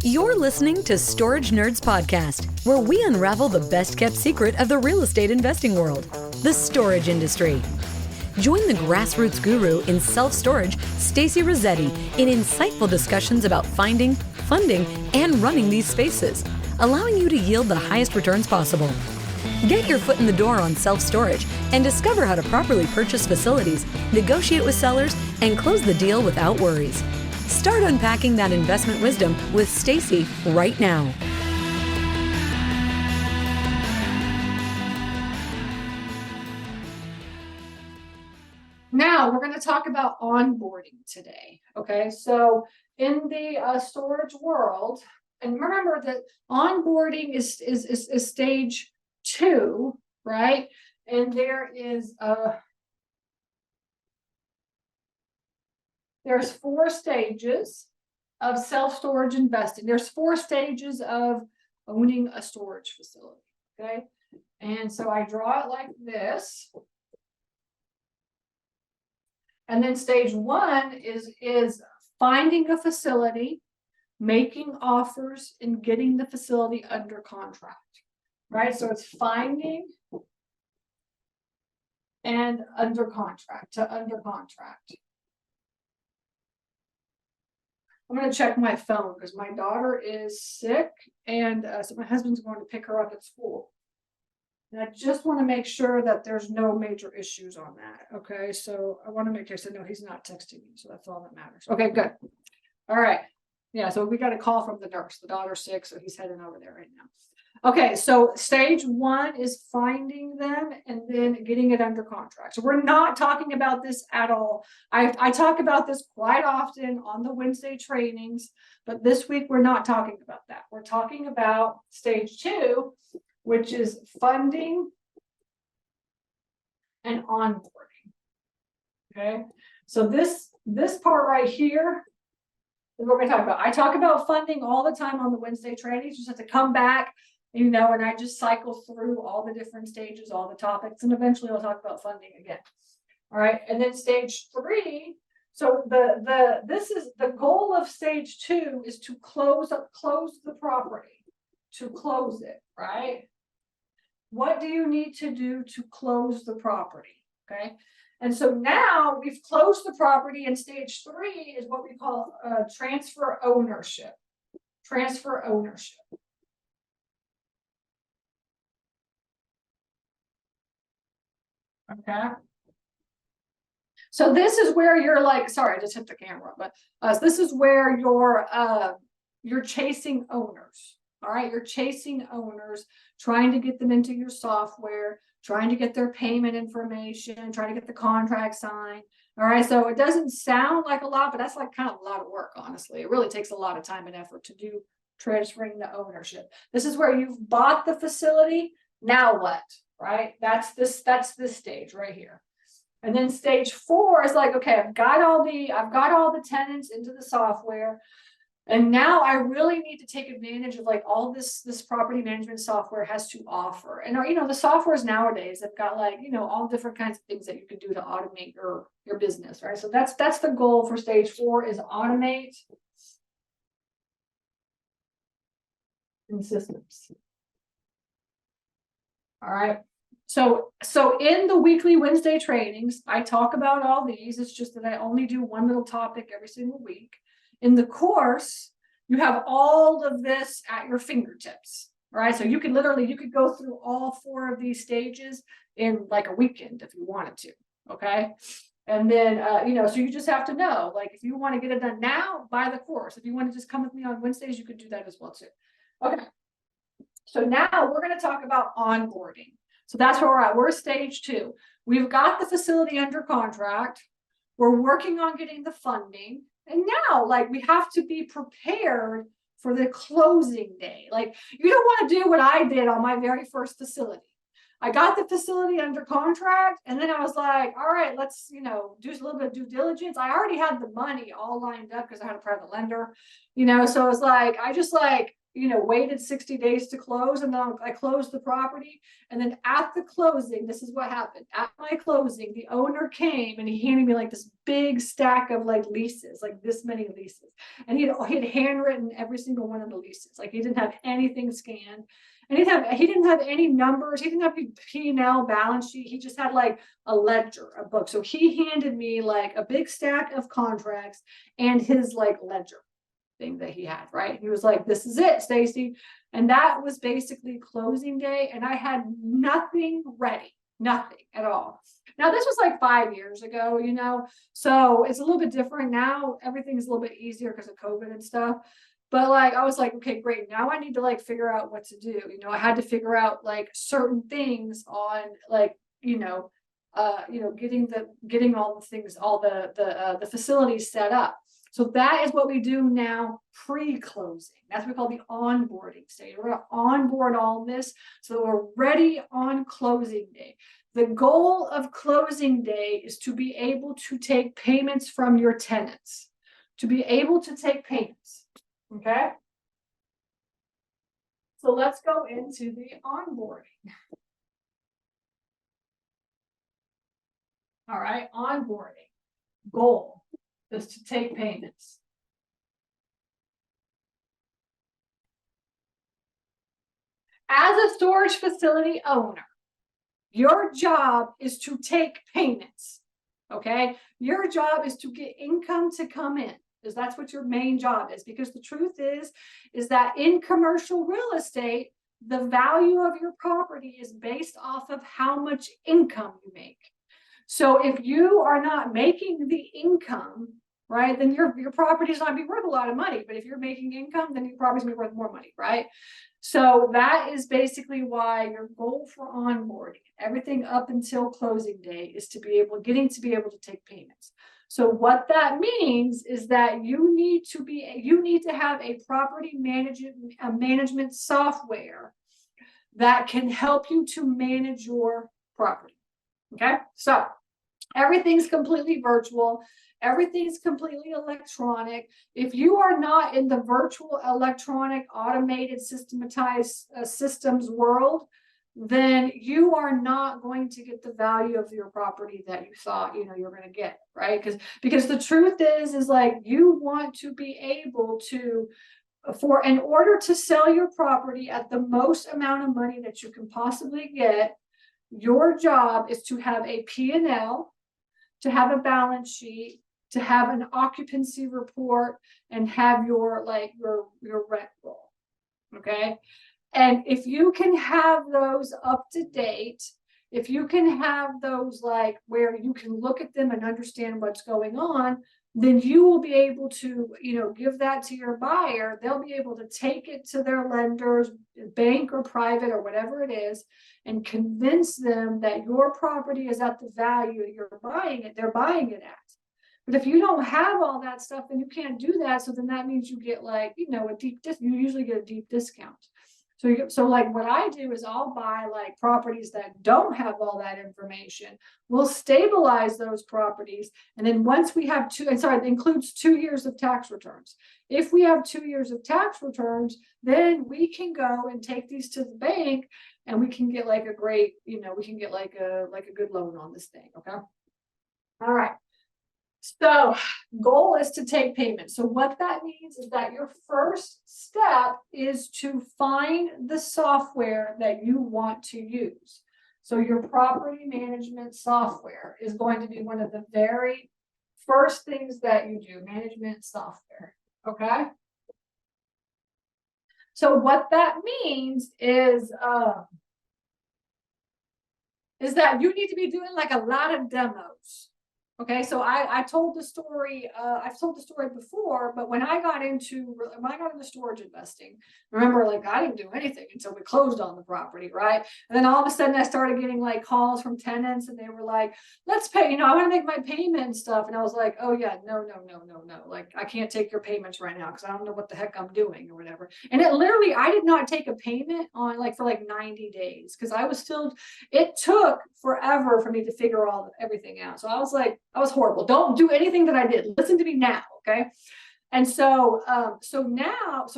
You're listening to Storage Nerds Podcast, where we unravel the best-kept secret of the real estate investing world, the storage industry. Join the grassroots guru in self-storage, Stacy Rossetti, in insightful discussions about finding, funding, and running these spaces, allowing you to yield the highest returns possible. Get your foot in the door on self-storage and discover how to properly purchase facilities, negotiate with sellers, and close the deal without worries. Start unpacking that investment wisdom with Stacy right now. Now we're going to talk about onboarding today. Okay, so in the storage world, and remember that onboarding is stage 2, right? And there's 4 stages of self-storage investing. There's 4 stages of owning a storage facility. Okay, and so I draw it like this. And then stage 1 is finding a facility, making offers, and getting the facility under contract. Right? So it's finding and under contract. I'm going to check my phone because my daughter is sick, and so my husband's going to pick her up at school. And I just want to make sure that there's no major issues on that. Okay, so I want to make sure. So no, he's not texting me, so that's all that matters. Okay, good. All right. Yeah, so we got a call from the nurse. The daughter's sick, so he's heading over there right now. Okay, so stage 1 is finding them and then getting it under contract. So we're not talking about this at all. I talk about this quite often on the Wednesday trainings, but this week we're not talking about that. We're talking about stage 2, which is funding and onboarding. Okay, so this part right here is what we're going to talk about. I talk about funding all the time on the Wednesday trainings. You just have to come back, you know, and I just cycle through all the different stages, all the topics, and eventually I'll talk about funding again. All right, and then stage 3. So this is the goal of stage 2 is to close the property, to close it, right? What do you need to do to close the property? Okay, and so now we've closed the property, and stage 3 is what we call transfer ownership. Transfer ownership. Okay. So this is where you're like, sorry, I just hit the camera, but this is where you're chasing owners. All right, you're chasing owners, trying to get them into your software, trying to get their payment information, trying to get the contract signed. All right, so it doesn't sound like a lot, but that's like kind of a lot of work, honestly. It really takes a lot of time and effort to do transferring the ownership. This is where you've bought the facility. Now what? Right? That's this stage right here. And then stage 4 is like, okay, I've got all the tenants into the software. And now I really need to take advantage of like all this property management software has to offer. And you know, the softwares nowadays have got like, you know, all different kinds of things that you can do to automate your business, right? So that's the goal for stage 4 is automate and systems. All right. So in the weekly Wednesday trainings, I talk about all these. It's just that I only do one little topic every single week. In the course, you have all of this at your fingertips, right? So you could go through all 4 of these stages in like a weekend if you wanted to, okay? And then, you know, so you just have to know, like, if you want to get it done now, buy the course. If you want to just come with me on Wednesdays, you could do that as well too. Okay. So now we're going to talk about onboarding. So that's where we're at. We're stage 2. We've got the facility under contract. We're working on getting the funding. And now, like, we have to be prepared for the closing day. Like, you don't want to do what I did on my very first facility. I got the facility under contract, and then I was like, all right, let's, you know, do a little bit of due diligence. I already had the money all lined up because I had a private lender, you know, so it was like, I just like waited 60 days to close, and then I closed the property. And then at the closing, this is what happened. At my closing, the owner came and he handed me like this big stack of like leases, like this many leases. And he had handwritten every single one of the leases. Like he didn't have anything scanned. And he didn't have any numbers. He didn't have a P&L balance sheet. He just had like a ledger, a book. So he handed me like a big stack of contracts and his like ledger thing that he had, right? He was like, this is it, Stacy. And that was basically closing day. And I had nothing ready, nothing at all. Now, this was like 5 years ago, so it's a little bit different now. Everything's a little bit easier because of COVID and stuff. But like, I was like, okay, great. Now I need to like figure out what to do. I had to figure out like certain things on like, getting all the things, all the facilities set up. So that is what we do now pre-closing. That's what we call the onboarding stage. We're going to onboard all this so that we're ready on closing day. The goal of closing day is to be able to take payments from your tenants, to be able to take payments. Okay. So let's go into the onboarding. All right, onboarding. Goal is to take payments. As a storage facility owner, your job is to take payments. Okay. Your job is to get income to come in, because that's what your main job is. Because the truth is that in commercial real estate, the value of your property is based off of how much income you make. So if you are not making the income, right, then your property is not going to be worth a lot of money. But if you're making income, then your property is going to be worth more money, right? So that is basically why your goal for onboarding, everything up until closing day, is to be able to take payments. So what that means is that you need to have a property management software that can help you to manage your property. Okay, so everything's completely virtual. Everything's completely electronic. If you are not in the virtual, electronic, automated, systematized systems world, then you are not going to get the value of your property that you thought you're going to get, right? Because the truth is like, you want to be able to, in order to sell your property at the most amount of money that you can possibly get, your job is to have a P&L, to have a balance sheet, to have an occupancy report, and have your rent roll. Okay. And if you can have those up to date, if you can have those like where you can look at them and understand what's going on, then you will be able to, give that to your buyer. They'll be able to take it to their lenders, bank or private or whatever it is, and convince them that your property is at the value you're buying it, they're buying it at. But if you don't have all that stuff, then you can't do that. So then that means you get like, you usually get a deep discount. So like what I do is I'll buy like properties that don't have all that information. We'll stabilize those properties. And then once we have it includes 2 years of tax returns. If we have 2 years of tax returns, then we can go and take these to the bank and we can get like a great, we can get like a good loan on this thing. Okay. All right. So goal is to take payment. So what that means is that your first step is to find the software that you want to use. So your property management software is going to be one of the very first things that you do, management software. Okay. So what that means is that you need to be doing like a lot of demos. Okay, so I told the story. I've told the story before, but when I got into storage investing, remember, like I didn't do anything until we closed on the property, right? And then all of a sudden, I started getting like calls from tenants, and they were like, "Let's pay." I want to make my payment and stuff. And I was like, "Oh yeah, no. Like I can't take your payments right now because I don't know what the heck I'm doing or whatever." And I did not take a payment on for 90 days because I was still. It took forever for me to figure everything out. So I was like. I was horrible. Don't do anything that I did. Listen to me now, okay? And so, so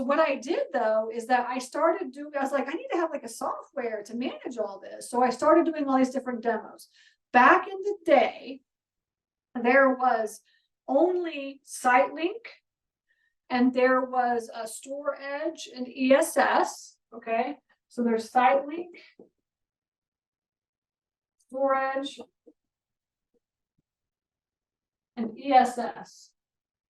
what I did though, is that I was like, I need to have like a software to manage all this. So I started doing all these different demos. Back in the day, there was only SiteLink, and there was a StorageNerds and ESS. Okay. So there's SiteLink, Storage, and ESS.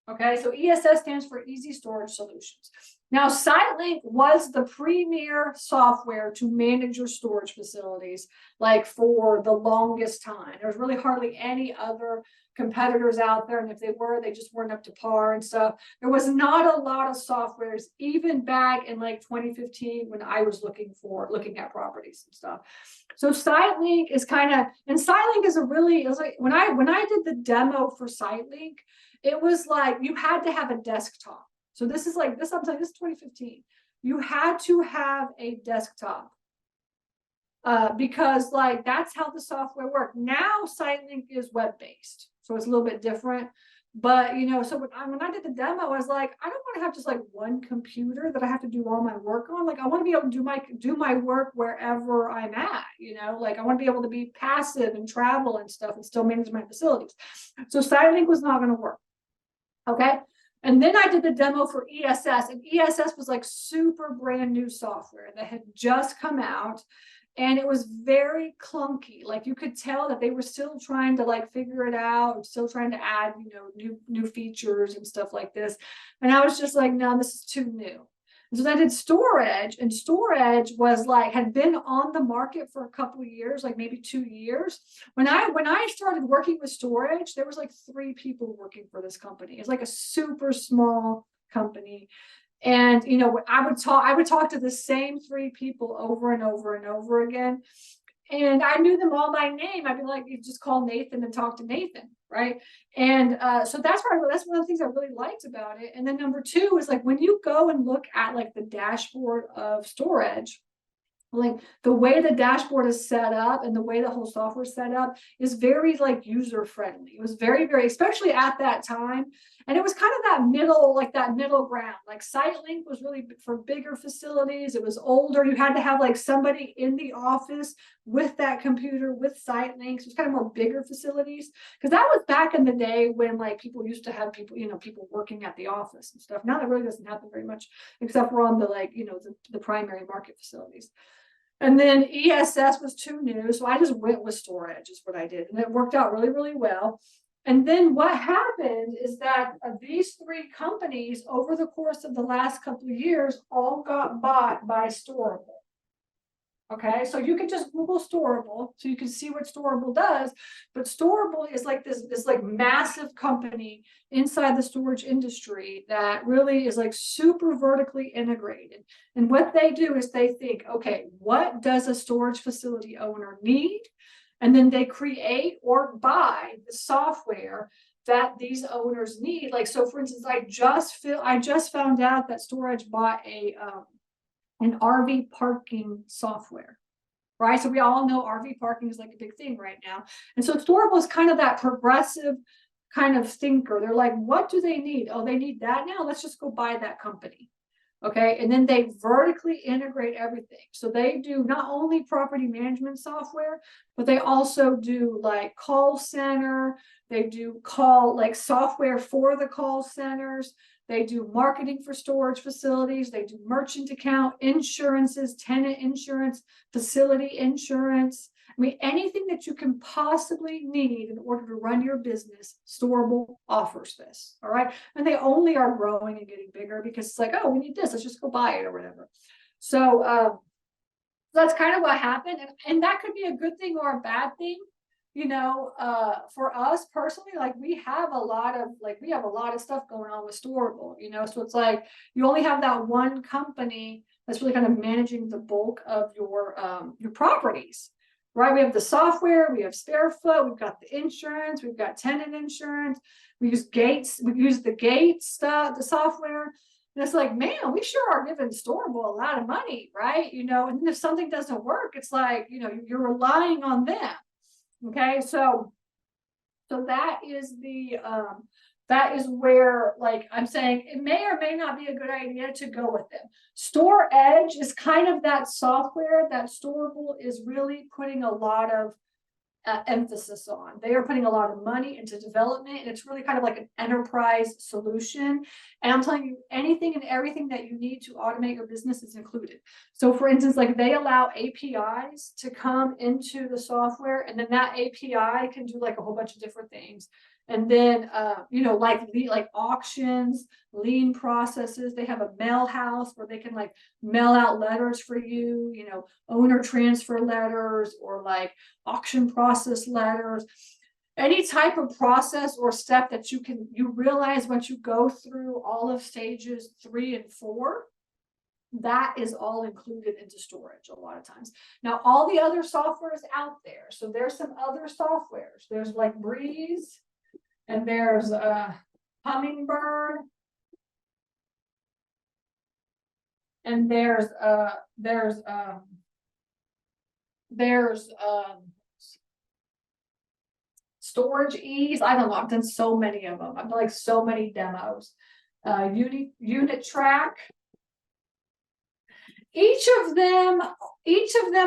Okay, so ESS stands for Easy Storage Solutions. Now, SiteLink was the premier software to manage your storage facilities, like for the longest time. There was really hardly any other competitors out there, and if they were, they just weren't up to par and stuff. There was not a lot of softwares, even back in like 2015 when I was looking at properties and stuff. So SiteLink is SiteLink is when I did the demo for SiteLink, it was like you had to have a desktop. So this is 2015. You had to have a desktop because like that's how the software worked. Now SiteLink is web-based, so it's a little bit different. But so when I did the demo, I was like, I don't want to have just like one computer that I have to do all my work on. Like I want to be able to do my work wherever I'm at. Like I want to be able to be passive and travel and stuff and still manage my facilities. So SiteLink was not going to work. Okay. And then I did the demo for ESS, and ESS was like super brand new software that had just come out, and it was very clunky. Like you could tell that they were still trying to like figure it out, still trying to add, new features and stuff like this. And I was just like, no, this is too new. So then I did Storage, and Storage was like, had been on the market for a couple of years, like maybe 2 years. When I started working with Storage, there was like 3 people working for this company. It's like a super small company. And, I would talk to the same 3 people over and over and over again. And I knew them all by name. I'd be like, you just call Nathan and talk to Nathan, right? And so that's one of the things I really liked about it. And then number 2 is like when you go and look at like the dashboard of Storage, like the way the dashboard is set up and the way the whole software is set up is very like user friendly. It was very, very, especially at that time. And it was kind of that middle ground. Like SiteLink was really for bigger facilities. It was older. You had to have like somebody in the office with that computer with SiteLink. So it's kind of more bigger facilities, because that was back in the day when like people used to have people working at the office and stuff. Now that really doesn't happen very much, except for on the the primary market facilities. And then ESS was too new, so I just went with Storage is what I did, and it worked out really, really well. And then what happened is that these 3 companies over the course of the last couple of years all got bought by Storable. Okay, so you can just Google Storable so you can see what Storable does. But Storable is like this like massive company inside the storage industry that really is like super vertically integrated. And what they do is they think, okay, what does a storage facility owner need? And then they create or buy the software that these owners need. Like, so for instance, I just found out that Storage bought an RV parking software, right? So we all know RV parking is like a big thing right now. And so Storable is kind of that progressive kind of thinker. They're like, what do they need? Oh, they need that now. Let's just go buy that company. Okay. And then they vertically integrate everything. So they do not only property management software, but they also do like call center. They do software for the call centers. They do marketing for storage facilities. They do merchant account, insurances, tenant insurance, facility insurance. I mean, anything that you can possibly need in order to run your business, Storable offers this. All right. And they only are growing and getting bigger because it's like, oh, we need this. Let's just go buy it or whatever. So that's kind of what happened. And that could be a good thing or a bad thing. For us personally, like we have a lot of stuff going on with Storable, so it's like you only have that one company that's really kind of managing the bulk of your properties, right? We have the software, we have Sparefoot, we've got the insurance, we've got tenant insurance, we use the Gates stuff, the software. And it's like, man, we sure are giving Storable a lot of money, right? And then if something doesn't work, it's like, you're relying on them. Okay, so that is that is where, like, I'm saying it may or may not be a good idea to go with them. StorageNerds is kind of that software that Storable is really putting a lot of emphasis on. They are putting a lot of money into development, and it's really kind of like an enterprise solution. And I'm telling you, anything and everything that you need to automate your business is included. So for instance, like they allow APIs to come into the software, and then that API can do like a whole bunch of different things. And then, like auctions, lien processes. They have a mail house where they can like mail out letters for you, owner transfer letters, or like auction process letters. Any type of process or step that you realize once you go through all of stages 3 and 4, that is all included into storage a lot of times. Now, all the other softwares out there. So there's some other softwares. There's like Breeze, and there's Hummingbird, and there's Storage Ease. I don't know. I've done so many of them. I've done like so many demos. Unit Track. Each of them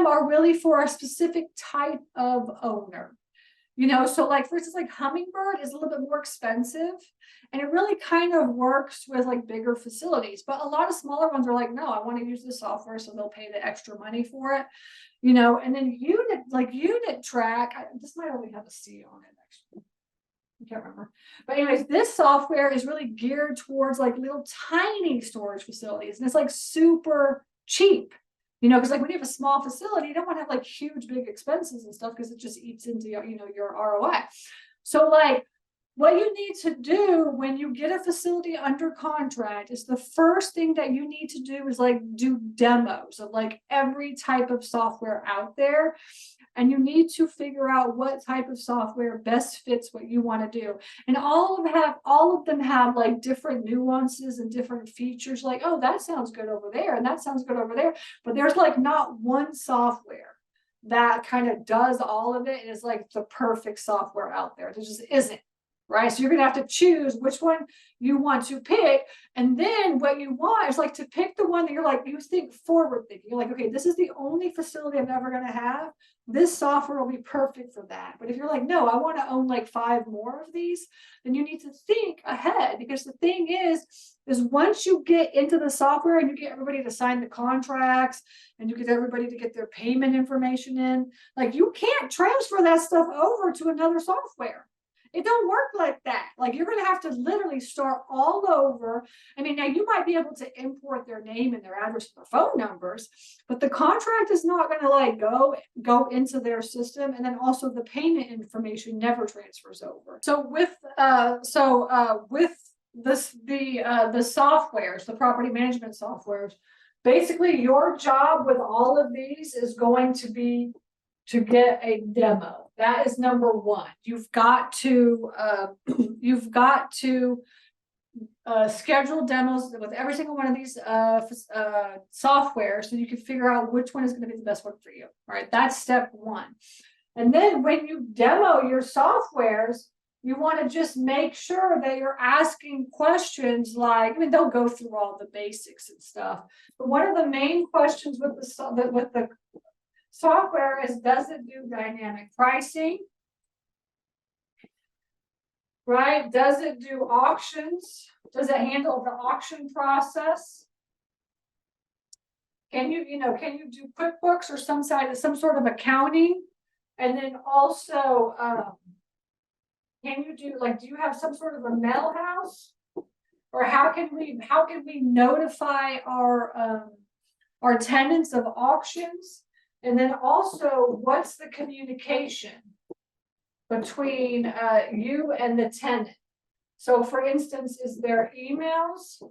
are really for a specific type of owner. So like, for instance, like Hummingbird is a little bit more expensive, and it really kind of works with like bigger facilities. But a lot of smaller ones are like, no, I want to use the software, so they'll pay the extra money for it. And then Unit Track, this might only have a C on it, actually. I can't remember. But anyways, this software is really geared towards like little tiny storage facilities, and it's like super cheap. Because like when you have a small facility, you don't want to have like huge big expenses and stuff, because it just eats into your ROI. So like what you need to do when you get a facility under contract is the first thing that you need to do is like do demos of like every type of software out there. And you need to figure out what type of software best fits what you want to do. And all of them have like different nuances and different features, like, oh, that sounds good over there, and that sounds good over there. But there's like not one software that kind of does all of it and is like the perfect software out there. There just isn't. Right. So you're going to have to choose which one you want to pick. And then what you want is like to pick the one that you're like, you think forward thinking. You're like, okay, this is the only facility I'm ever going to have. This software will be perfect for that. But if you're like, no, I want to own like 5 more of these, then you need to think ahead, because the thing is once you get into the software and you get everybody to sign the contracts and you get everybody to get their payment information in, like you can't transfer that stuff over to another software. It don't work like that. Like you're going to have to literally start all over. I mean, now you might be able to import their name and their address and their phone numbers, but the contract is not going to like go into their system. And then also the payment information never transfers over. So with the softwares, the property management softwares, basically your job with all of these is going to be to get a demo. That is number 1. You've got to schedule demos with every single one of these software, so you can figure out which one is going to be the best one for you. All right, that's step 1. And then when you demo your softwares, you want to just make sure that you're asking questions like, I mean, they'll go through all the basics and stuff, but one of the main questions with the software is, does it do dynamic pricing? Right? Does it do auctions? Does it handle the auction process? Can you do QuickBooks or some sort of accounting? And then also, can you do do you have some sort of a mail house? Or how can we notify our tenants of auctions? And then also, what's the communication between you and the tenant? So for instance, is there emails?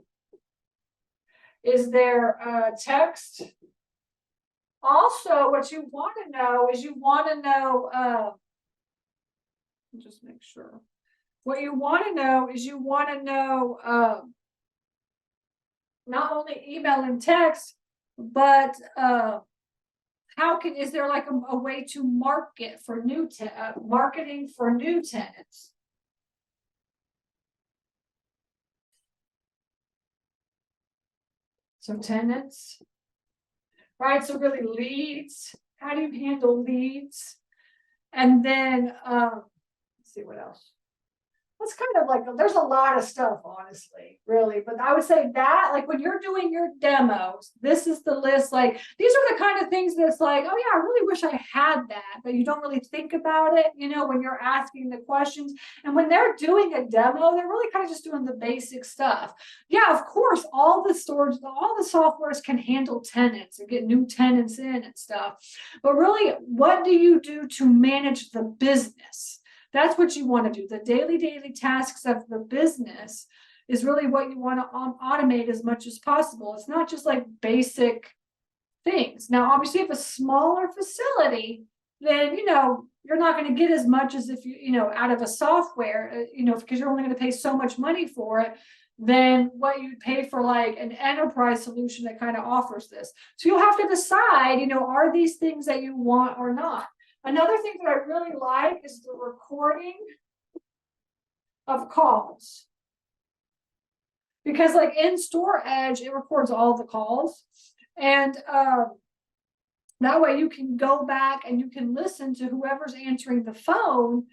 Is there text? Also, what you want to know is just make sure. What you want to know is not only email and text, but is there like a way to marketing for new tenants? So tenants, right? So really leads. How do you handle leads? And then, let's see what else. That's kind of like, there's a lot of stuff, honestly, really. But I would say that, like when you're doing your demos, this is the list. Like, these are the kind of things that's like, oh yeah, I really wish I had that, but you don't really think about it, you know, when you're asking the questions. And when they're doing a demo, they're really kind of just doing the basic stuff. Yeah, of course, all the softwares can handle tenants and get new tenants in and stuff. But really, what do you do to manage the business? That's what you want to do. The daily tasks of the business is really what you want to automate as much as possible. It's not just like basic things. Now, obviously, if a smaller facility, then, you know, you're not going to get as much as if you know, out of a software, you know, because you're only going to pay so much money for it than what you'd pay for like an enterprise solution that kind of offers this. So you'll have to decide, you know, are these things that you want or not? Another thing that I really like is the recording of calls. Because like in StorageNerds, it records all the calls. And that way you can go back and you can listen to whoever's answering the phone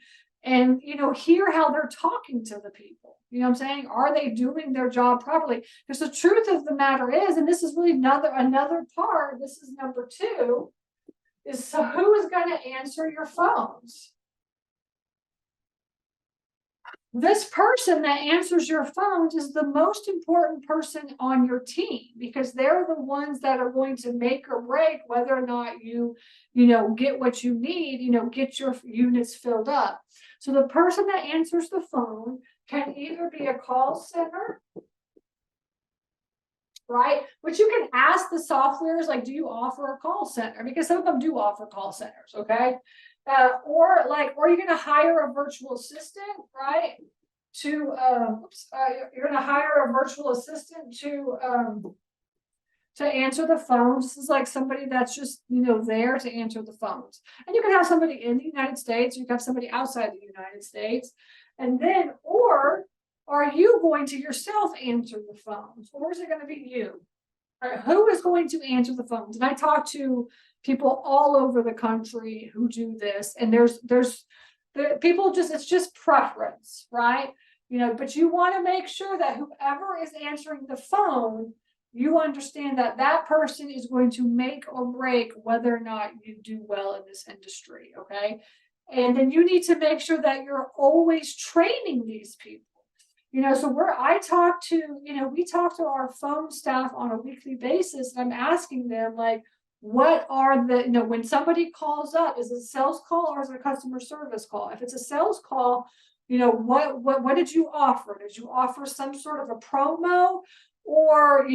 and, you know, hear how they're talking to the people. You know what I'm saying? Are they doing their job properly? Because the truth of the matter is, and this is really another part, this is number 2, is so who is going to answer your phones? This person that answers your phones is the most important person on your team because they're the ones that are going to make or break whether or not you know, get what you need, you know, get your units filled up. So the person that answers the phone can either be a call center, right? Which you can ask the softwares, like, do you offer a call center? Because some of them do offer call centers, okay? Or you're going to hire a virtual assistant, right? You're going to hire a virtual assistant to answer the phones. This is like somebody that's just, you know, there to answer the phones. And you can have somebody in the United States, you can have somebody outside the United States, and then, or are you going to yourself answer the phones, or is it going to be you? Right? Who is going to answer the phones? And I talk to people all over the country who do this, and there's people just, it's just preference, right? You know, but you want to make sure that whoever is answering the phone, you understand that that person is going to make or break whether or not you do well in this industry, okay? And then you need to make sure that you're always training these people. You know, so I talk to, you know, we talk to our phone staff on a weekly basis, and I'm asking them, like, what are the, you know, when somebody calls up, is it a sales call or is it a customer service call? If it's a sales call, you know, what did you offer? Did you offer some sort of a promo, or,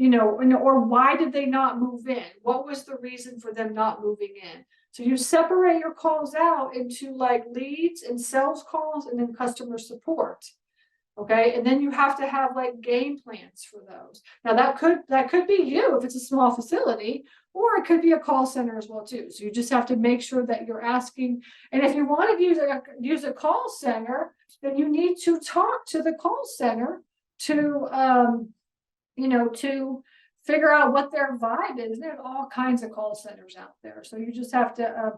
or why did they not move in? What was the reason for them not moving in? So you separate your calls out into like leads and sales calls and then customer support. Okay. And then you have to have like game plans for those. Now that could be you if it's a small facility, or it could be a call center as well too. So you just have to make sure that you're asking. And if you want to use a call center, then you need to talk to the call center to figure out what their vibe is. There's all kinds of call centers out there. So you just have to,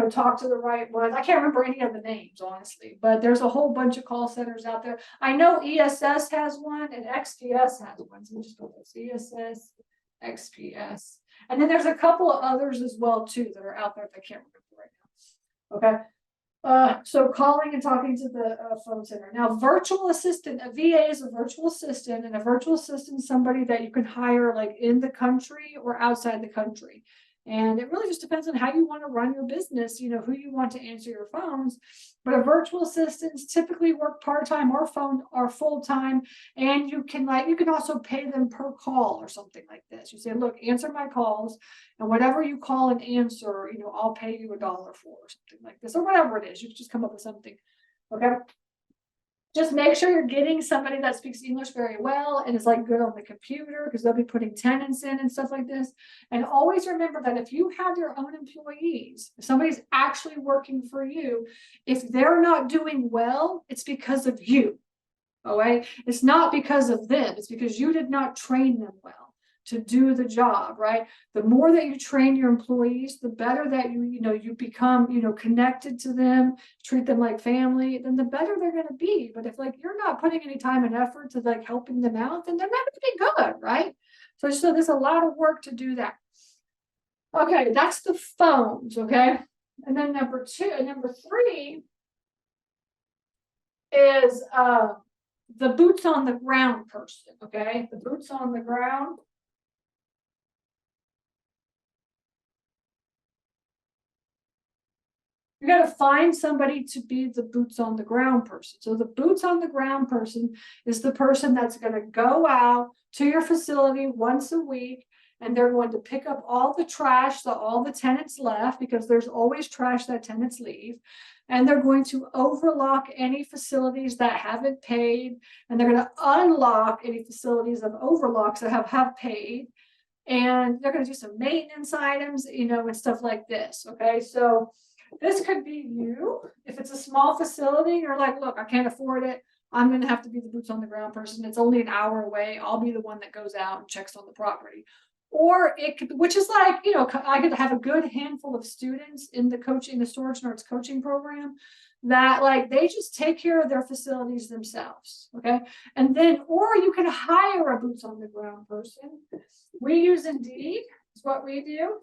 talk to the right ones. I can't remember any of the names, honestly, but there's a whole bunch of call centers out there. I know ESS has one and XPS has one. So just go with ESS, XPS. And then there's a couple of others as well, too, that are out there that I can't remember right now. Okay. So calling and talking to the phone center. Now, virtual assistant, a VA is a virtual assistant, and a virtual assistant is somebody that you can hire like in the country or outside the country. And it really just depends on how you want to run your business, you know, who you want to answer your phones. But a virtual assistants typically work part-time or full-time. And you can also pay them per call or something like this. You say, look, answer my calls, and whatever you call and answer, I'll pay you $1 for, or something like this, or whatever it is. You can just come up with something. Okay. Just make sure you're getting somebody that speaks English very well and is like good on the computer, because they'll be putting tenants in and stuff like this. And always remember that if you have your own employees, if somebody's actually working for you, if they're not doing well, it's because of you. All right. It's not because of them. It's because you did not train them well to do the job, right? The more that you train your employees, the better that you become, connected to them, treat them like family, then the better they're going to be. But if like you're not putting any time and effort to like helping them out, then they're not going to be good, right? So there's a lot of work to do that. Okay, that's the phones, okay? And then number 3 is the boots on the ground person, okay? The boots on the ground. You got to find somebody to be the boots on the ground person. So the boots on the ground person is the person that's going to go out to your facility once a week, and they're going to pick up all the trash that all the tenants left, because there's always trash that tenants leave. And they're going to overlock any facilities that haven't paid, and they're going to unlock any facilities of overlocks that have paid. And they're going to do some maintenance items, and stuff like this. Okay, so this could be you. If it's a small facility, you're like, look, I can't afford it. I'm going to have to be the boots on the ground person. It's only an hour away. I'll be the one that goes out and checks on the property. Or it could, which is like, I could have a good handful of students in the StorageNerds coaching program that like they just take care of their facilities themselves. Okay. And then, or you can hire a boots on the ground person. We use Indeed. It's what we do.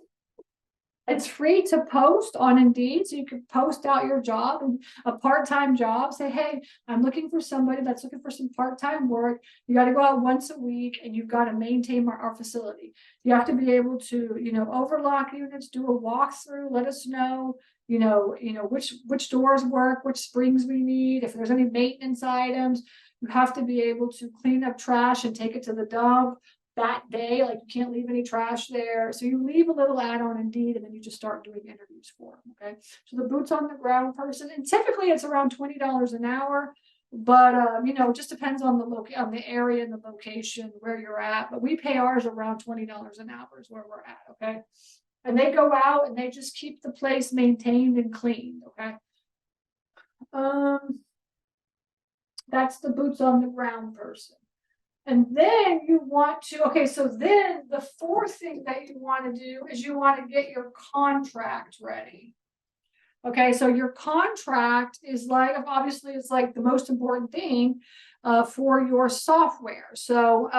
It's free to post on Indeed, so you can post out your job, and a part-time job. Say, hey, I'm looking for somebody that's looking for some part-time work. You got to go out once a week, and you've got to maintain our facility. You have to be able to, overlock units, do a walkthrough, let us know, which doors work, which springs we need, if there's any maintenance items. You have to be able to clean up trash and take it to the dump that day. Like, you can't leave any trash there. So you leave a little ad on Indeed, and then you just start doing interviews for them. Okay. So the boots on the ground person, and typically it's around $20 an hour, but it just depends on on the area and the location where you're at. But we pay ours around $20 an hour is where we're at. Okay. And they go out and they just keep the place maintained and cleaned. Okay. That's the boots on the ground person. And then you want to, okay, so then the fourth thing that you want to do is you want to get your contract ready. Okay, so your contract is like, obviously it's like the most important thing for your software. So,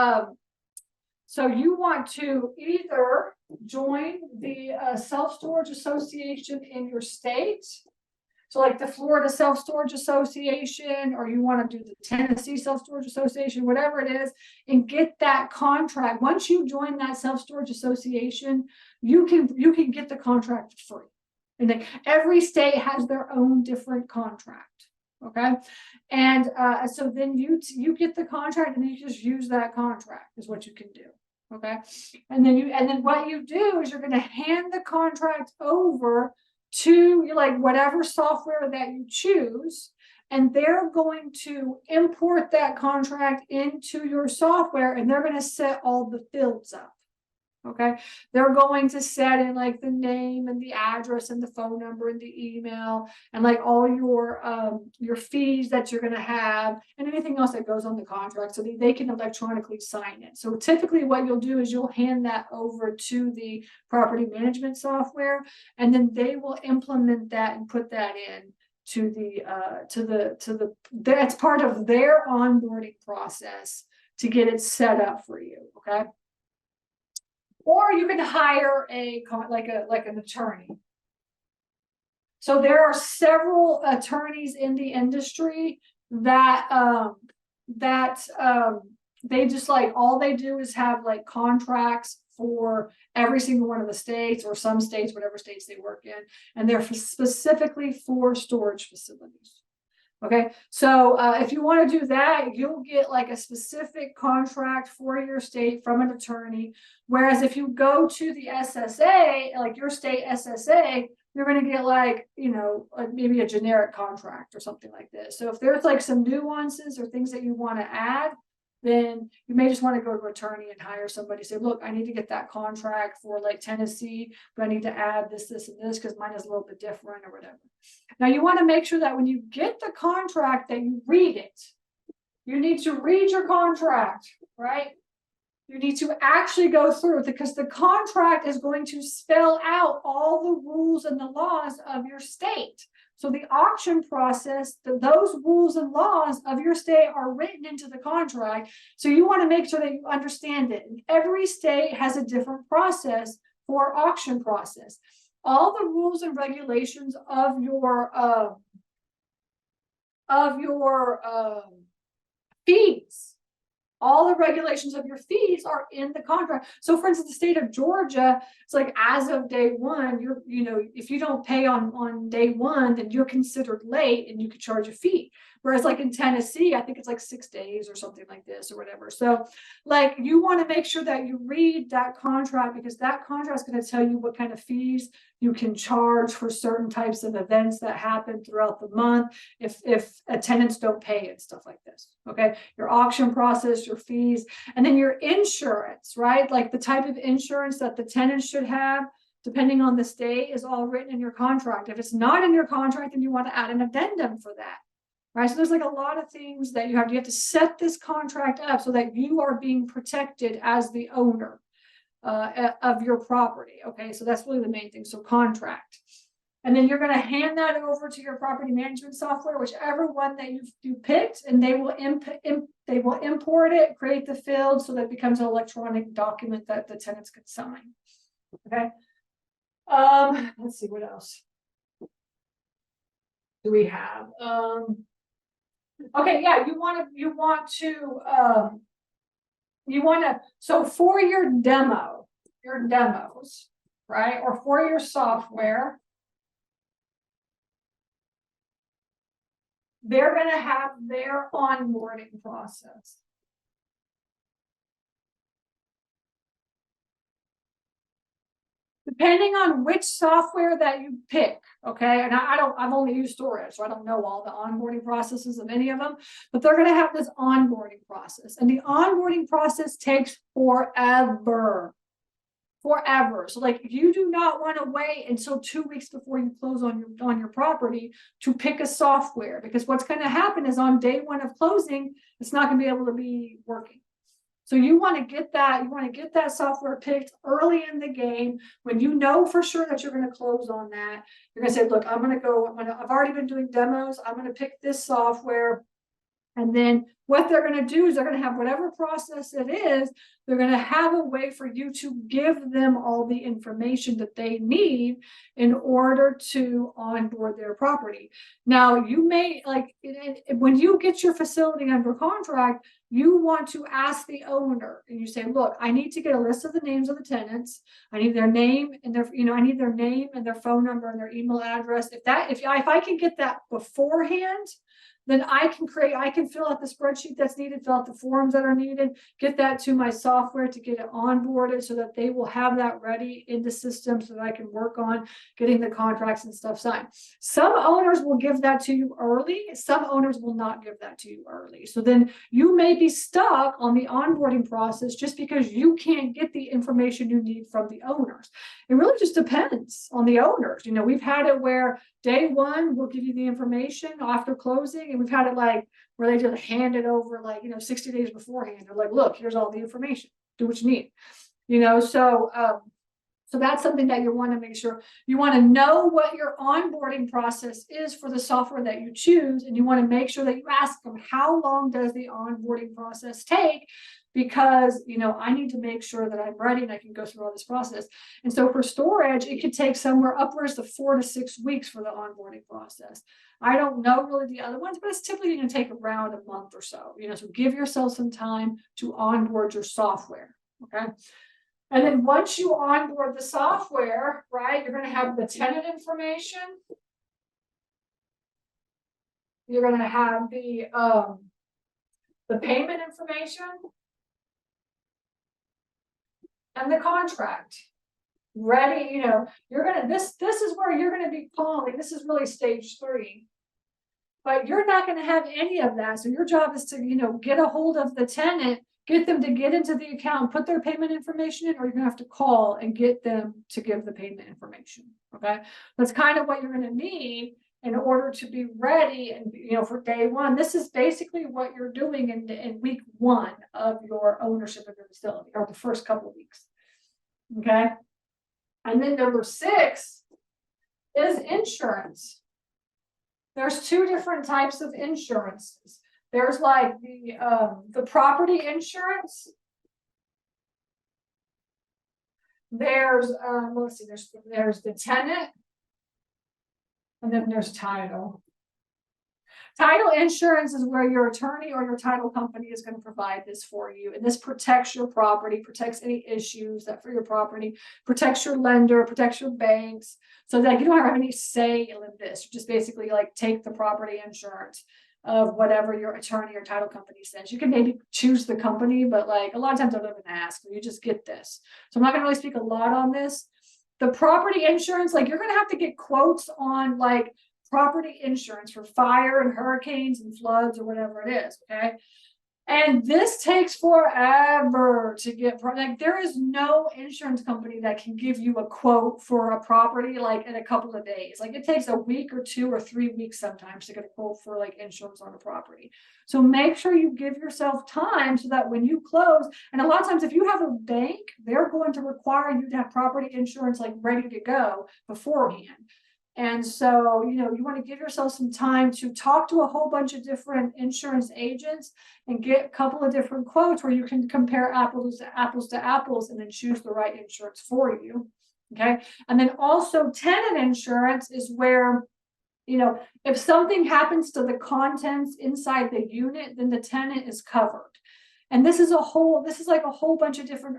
so you want to either join the Self-Storage Association in your state. So like the Florida Self-Storage Association, or you want to do the Tennessee Self-Storage Association, whatever it is, and get that contract. Once you join that Self-Storage Association, you can get the contract for free. And then every state has their own different contract. Okay. And so then you get the contract, and then you just use that contract is what you can do. Okay. And then what you do is you're going to hand the contract over to whatever software that you choose, and they're going to import that contract into your software, and they're going to set all the fields up. Okay, they're going to set in like the name and the address and the phone number and the email, and like all your fees that you're going to have, and anything else that goes on the contract, so they can electronically sign it. So typically what you'll do is you'll hand that over to the property management software, and then they will implement that and put that in that's part of their onboarding process to get it set up for you. Okay. Or you can hire an attorney. So there are several attorneys in the industry that they just all they do is have contracts for every single one of the states, or some states, whatever states they work in, and they're specifically for storage facilities. Okay, so if you want to do that, you'll get a specific contract for your state from an attorney. Whereas if you go to the SSA, your state SSA, you're going to get maybe a generic contract or something like this. So if there's some nuances or things that you want to add, then you may just want to go to an attorney and hire somebody. Say, look, I need to get that contract for Tennessee, but I need to add this, and this because mine is a little bit different or whatever. Now you want to make sure that when you get the contract that you read it. You need to read your contract, right? You need to actually go through it because the contract is going to spell out all the rules and the laws of your state. So the auction process, those rules and laws of your state are written into the contract. So you want to make sure that you understand it. And every state has a different process for auction process. All the rules and regulations of your fees, all the regulations of your fees are in the contract. So for instance, the state of Georgia, it's like as of day one, if you don't pay on day one, then you're considered late and you could charge a fee. Whereas like in Tennessee, I think it's like 6 days or something like this or whatever. So like you want to make sure that you read that contract because that contract is going to tell you what kind of fees you can charge for certain types of events that happen throughout the month if tenants don't pay and stuff like this. Okay, your auction process, your fees, and then your insurance, right? Like the type of insurance that the tenant should have, depending on the state, is all written in your contract. If it's not in your contract, then you want to add an addendum for that. Right, so there's like a lot of things that you have to set this contract up so that you are being protected as the owner of your property. Okay, so that's really the main thing. So contract, and then you're going to hand that over to your property management software, whichever one that you picked, and they will import it, create the field, so that it becomes an electronic document that the tenants can sign. Okay, let's see what else do we have. Okay, yeah, you want to, so for your demos, right, or for your software, they're going to have their onboarding process. Depending on which software that you pick, okay, and I've only used storage, so I don't know all the onboarding processes of any of them, but they're going to have this onboarding process, and the onboarding process takes forever. So like you do not want to wait until 2 weeks before you close on your property to pick a software, because what's going to happen is on day one of closing, it's not going to be able to be working. So you want to get that software picked early in the game when you know for sure that you're going to close on that. You're going to say, look, I've already been doing demos. I'm going to pick this software. And then what they're going to do is they're going to have whatever process it is, they're going to have a way for you to give them all the information that they need in order to onboard their property. Now, you may, like, when you get your facility under contract, you want to ask the owner and you say, look, I need to get a list of the names of the tenants. I need their name and I need their name and their phone number and their email address. If I can get that beforehand, then I can fill out the spreadsheet that's needed, fill out the forms that are needed, get that to my software to get it onboarded so that they will have that ready in the system so that I can work on getting the contracts and stuff signed. Some owners will give that to you early. Some owners will not give that to you early. So then you may be stuck on the onboarding process just because you can't get the information you need from the owners. It really just depends on the owners. We've had it where day one, we'll give you the information after closing, and we've had it like where they just hand it over 60 days beforehand. They're like, look, here's all the information. Do what you need. So that's something that you want to make sure. You want to know what your onboarding process is for the software that you choose, and you want to make sure that you ask them, how long does the onboarding process take? Because I need to make sure that I'm ready and I can go through all this process. And so for storage, it could take somewhere upwards of 4 to 6 weeks for the onboarding process. I don't know really the other ones, but it's typically going to take around a month or so. So give yourself some time to onboard your software. Okay. And then once you onboard the software, right, you're going to have the tenant information. You're going to have the payment information and the contract ready. This is where you're going to be calling. This is really stage 3. But you're not going to have any of that. So your job is to, get a hold of the tenant, get them to get into the account, put their payment information in, or you're going to have to call and get them to give the payment information. Okay. That's kind of what you're going to need in order to be ready and, for day one. This is basically what you're doing in week one of your ownership of your facility, or the first couple of weeks. Okay. And then number 6 is insurance. There's 2 different types of insurances. There's like the property insurance. There's let's see, there's the tenant, and then there's title. Title insurance is where your attorney or your title company is going to provide this for you. And this protects your property, protects any issues that for your property, protects your lender, protects your banks, so that you don't have any say in this. You just basically like take the property insurance of whatever your attorney or title company says. You can maybe choose the company, but like a lot of times I don't even ask. You just get this. So I'm not going to really speak a lot on this. The property insurance, like you're going to have to get quotes on like property insurance for fire and hurricanes and floods or whatever it is. Okay. And this takes forever to get, like there is no insurance company that can give you a quote for a property like in a couple of days. Like it takes a week or 2 or 3 weeks sometimes to get a quote for like insurance on a property. So make sure you give yourself time so that when you close, and a lot of times if you have a bank, they're going to require you to have property insurance like ready to go beforehand. And so, you want to give yourself some time to talk to a whole bunch of different insurance agents and get a couple of different quotes where you can compare apples to apples and then choose the right insurance for you. Okay. And then also tenant insurance is where, if something happens to the contents inside the unit, then the tenant is covered. And this is like a whole bunch of different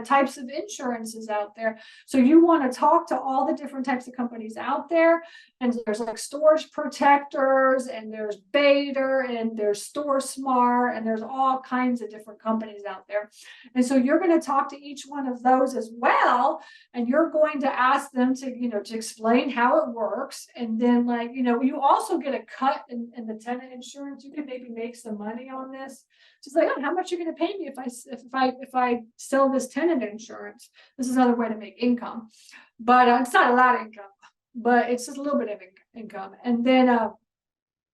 types of insurances out there. So you want to talk to all the different types of companies out there. And there's like storage protectors, and there's Bader, and there's StoreSmart, and there's all kinds of different companies out there. And so you're going to talk to each one of those as well. And you're going to ask them to, to explain how it works. And then like, you also get a cut in the tenant insurance. You can maybe make some money on this. Just like, oh, how much you're going to pay me if I sell this tenant insurance? This is another way to make income, but it's not a lot of income, but it's just a little bit of income. And then,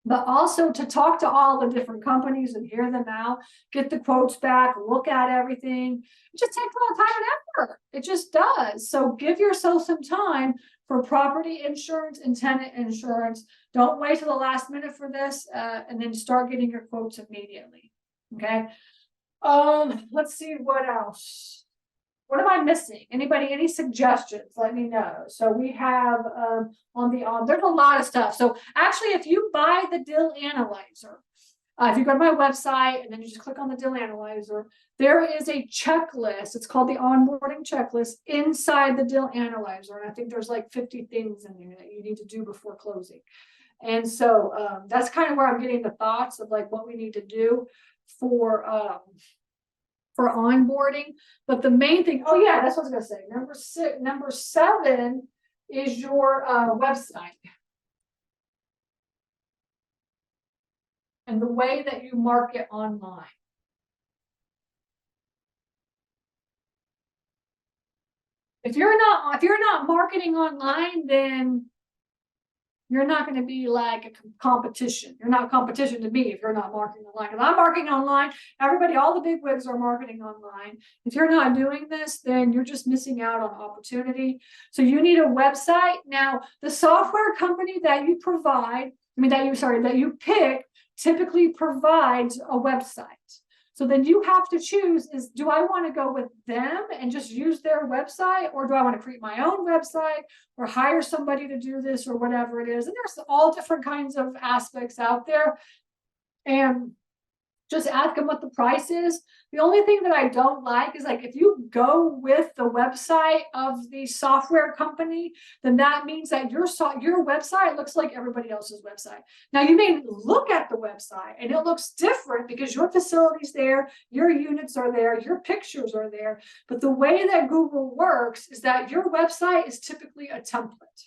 but also to talk to all the different companies and hear them out, get the quotes back, look at everything. It just takes a lot of time and effort. It just does. So give yourself some time for property insurance and tenant insurance. Don't wait till the last minute for this, and then start getting your quotes immediately. Okay. Let's see what else. What am I missing? Anybody, any suggestions? Let me know. So we have there's a lot of stuff. So actually, if you buy the Deal Analyzer, if you go to my website and then you just click on the Deal Analyzer, there is a checklist. It's called the onboarding checklist inside the Deal Analyzer. And I think there's like 50 things in there that you need to do before closing. And so that's kind of where I'm getting the thoughts of like what we need to do for onboarding. But the main thing, oh yeah, that's what I was gonna say. Number 7 is your website and the way that you market online. If you're not marketing online, then you're not going to be like a competition. You're not competition to me if you're not marketing online. Because I'm marketing online. Everybody, all the big wigs are marketing online. If you're not doing this, then you're just missing out on opportunity. So you need a website. Now, the software company that you pick typically provides a website. So then you have to choose do I want to go with them and just use their website, or do I want to create my own website or hire somebody to do this or whatever it is? And there's all different kinds of aspects out there. And just ask them what the price is. The only thing that I don't like is like if you go with the website of the software company, then that means that your website looks like everybody else's website. Now you may look at the website and it looks different because your facility's there, your units are there, your pictures are there. But the way that Google works is that your website is typically a template.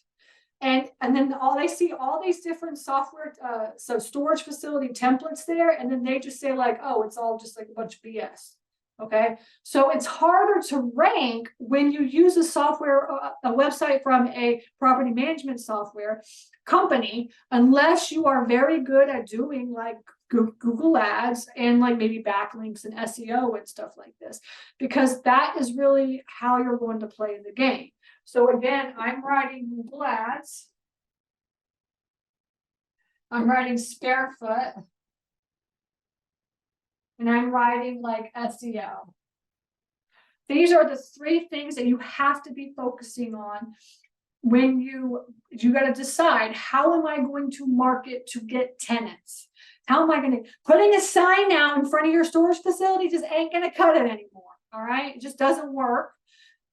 And then they see all these different software, so storage facility templates there, and then they just say like, oh, it's all just like a bunch of BS. Okay, so it's harder to rank when you use a software, a website from a property management software company, unless you are very good at doing like Google ads and like maybe backlinks and SEO and stuff like this, because that is really how you're going to play the game. So again, I'm writing Google ads. I'm writing Sparefoot. And I'm writing like SEO. These are the 3 things that you have to be focusing on when you got to decide, how am I going to market to get tenants? How am I going to, putting a sign out in front of your storage facility just ain't going to cut it anymore. All right. It just doesn't work.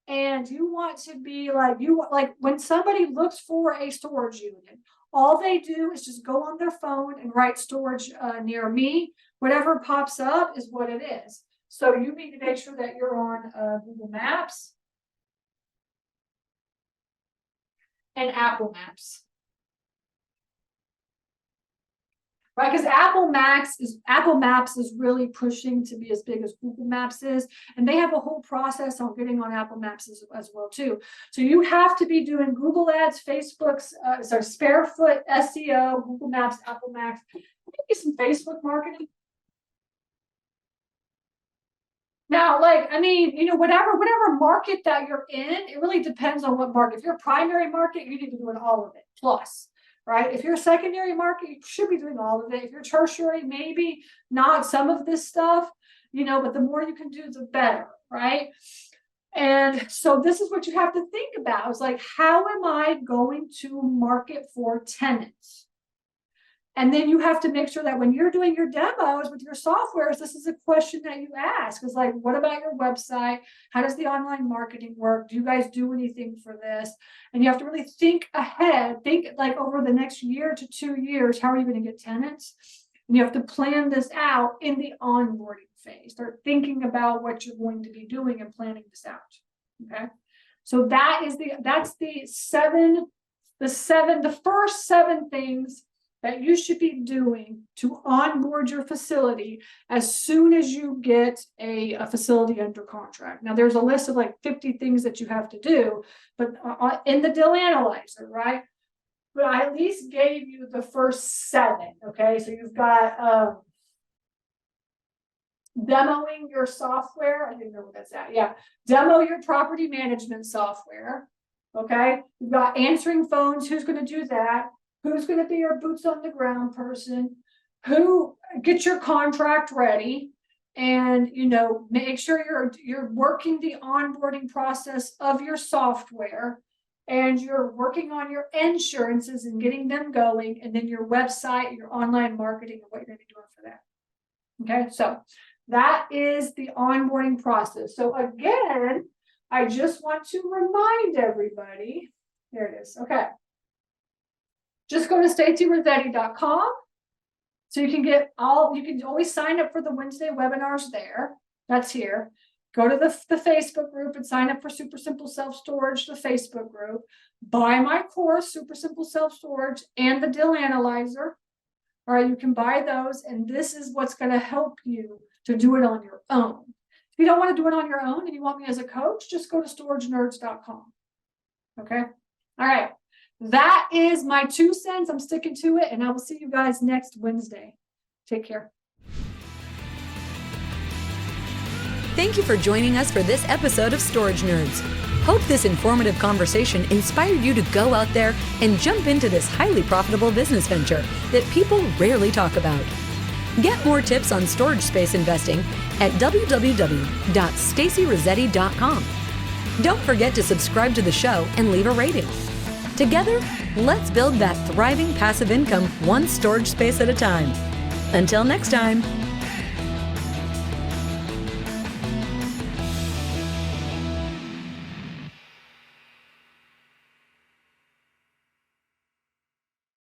And you want to be like, like when somebody looks for a storage unit, all they do is just go on their phone and write storage near me. Whatever pops up is what it is. So you need to make sure that you're on Google Maps and Apple Maps. Right, because Apple Maps is really pushing to be as big as Google Maps is, and they have a whole process on getting on Apple Maps as well too. So you have to be doing Google Ads, Facebook's, Sparefoot, SEO, Google Maps, Apple Maps, maybe some Facebook marketing. Now, like, I mean, you know, whatever market that you're in, it really depends on what market. If you're a primary market, you need to be doing all of it plus. Right? If you're a secondary market, you should be doing all of it. If you're tertiary, maybe not some of this stuff, you know, but the more you can do, the better, right? And so this is what you have to think about. It's like, how am I going to market for tenants? And then you have to make sure that when you're doing your demos with your softwares, this is a question that you ask. It's like, what about your website? How does the online marketing work? Do you guys do anything for this? And you have to really think ahead, think like over the next year to 2 years, how are you going to get tenants? And you have to plan this out in the onboarding phase. Start thinking about what you're going to be doing and planning this out. Okay. So that's the first 7 things that you should be doing to onboard your facility as soon as you get a facility under contract. Now, there's a list of like 50 things that you have to do, but in the deal analyzer, right? But I at least gave you the first 7, okay? So you've got demoing your software. I didn't know what that's at. Yeah, demo your property management software, okay? You've got answering phones. Who's going to do that? Who's going to be your boots on the ground person? Who get your contract ready, and you know, make sure you're working the onboarding process of your software, and you're working on your insurances and getting them going, and then your website, your online marketing, and what you're going to be doing for that. Okay, so that is the onboarding process. So again, I just want to remind everybody. There it is. Okay. Just go to StacyRossetti.com. So you can you can always sign up for the Wednesday webinars there. That's here. Go to the Facebook group and sign up for Super Simple Self-Storage, the Facebook group. Buy my course, Super Simple Self-Storage, and the Deal Analyzer. All right, you can buy those, and this is what's going to help you to do it on your own. If you don't want to do it on your own and you want me as a coach, just go to StorageNerds.com. Okay? All right. That is my 2 cents. I'm sticking to it, and I will see you guys next Wednesday. Take care. Thank you for joining us for this episode of Storage Nerds. Hope this informative conversation inspired you to go out there and jump into this highly profitable business venture that people rarely talk about. Get more tips on storage space investing at www.stacyrossetti.com. Don't forget to subscribe to the show and leave a rating. Together, let's build that thriving passive income one storage space at a time. Until next time.